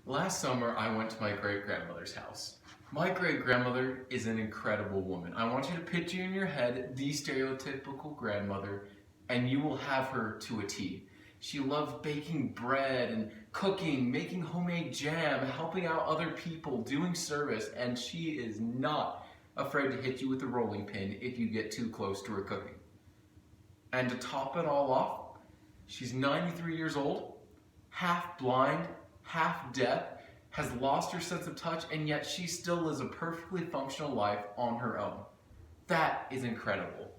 Last summer, I went to my great-grandmother's house. My great-grandmother is an incredible woman. I want you to picture in your head the stereotypical grandmother, and you will have her to a T. She loved baking bread and cooking, making homemade jam, helping out other people, doing service, and she is not afraid to hit you with a rolling pin if you get too close to her cooking. And to top it all off, she's 93 years old, half blind, half deaf, has lost her sense of touch, and yet she still lives a perfectly functional life on her own. That is incredible.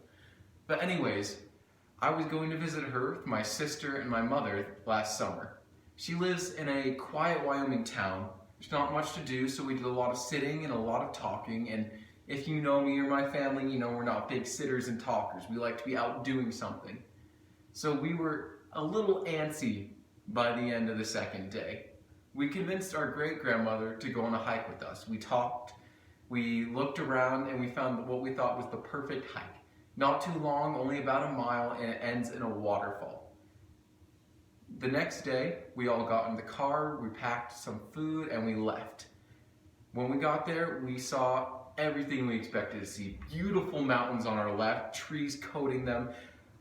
But anyways, I was going to visit her with my sister and my mother last summer. She lives in a quiet Wyoming town. There's not much to do, so we did a lot of sitting and a lot of talking, and if you know me or my family, you know we're not big sitters and talkers. We like to be out doing something. So we were a little antsy by the end of the second day. We convinced our great-grandmother to go on a hike with us. We talked, we looked around, and we found what we thought was the perfect hike. Not too long, only about a mile, and it ends in a waterfall. The next day, we all got in the car, we packed some food, and we left. When we got there, we saw everything we expected to see. Beautiful mountains on our left, trees coating them,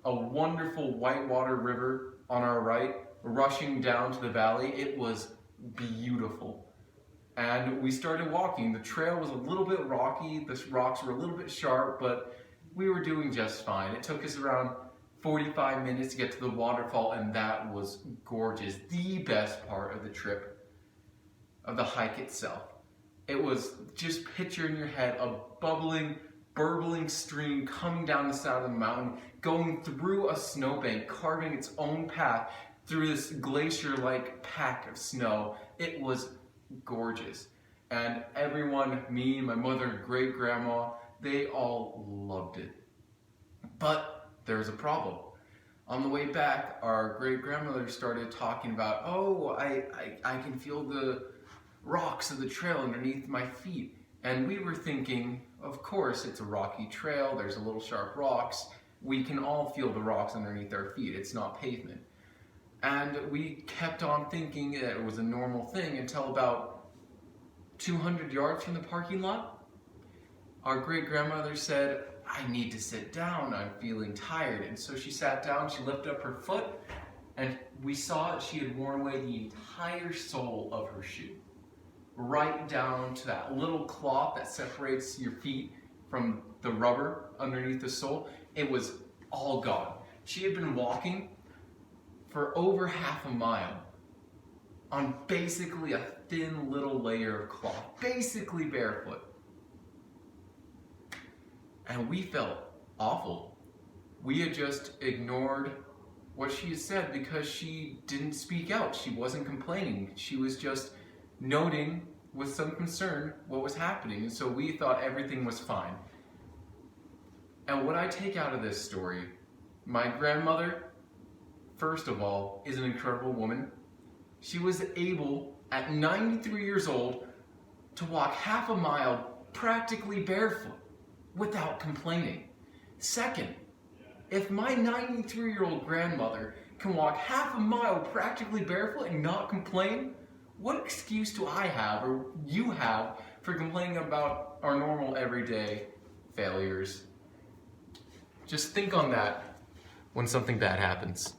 a wonderful whitewater river on our right, rushing down to the valley. It was beautiful. And we started walking. The trail was a little bit rocky, the rocks were a little bit sharp, but we were doing just fine. It took us around 45 minutes to get to the waterfall, and that was gorgeous. The best part of the trip, of the hike itself. It was just picture in your head a bubbling, burbling stream coming down the side of the mountain, going through a snowbank, carving its own path through this glacier-like pack of snow. It was gorgeous. And everyone, me, my mother, great-grandma, they all loved it. But there's a problem. On the way back, our great-grandmother started talking about, oh, I can feel the rocks of the trail underneath my feet. And we were thinking, of course, it's a rocky trail, there's a little sharp rocks. We can all feel the rocks underneath our feet, it's not pavement. And we kept on thinking that it was a normal thing until about 200 yards from the parking lot. Our great-grandmother said, I need to sit down, I'm feeling tired. And so she sat down, she lifted up her foot, and we saw she had worn away the entire sole of her shoe. Right down to that little cloth that separates your feet from the rubber underneath the sole. It was all gone. She had been walking for over half a mile on basically a thin little layer of cloth, basically barefoot. And we felt awful. We had just ignored what she had said because she didn't speak out. She wasn't complaining. She was just noting with some concern what was happening. And so we thought everything was fine. And what I take out of this story, my grandmother, first of all, is an incredible woman. She was able, at 93 years old, to walk half a mile practically barefoot without complaining. Second, if my 93-year-old grandmother can walk half a mile practically barefoot and not complain, what excuse do I have, or you have, for complaining about our normal everyday failures? Just think on that when something bad happens.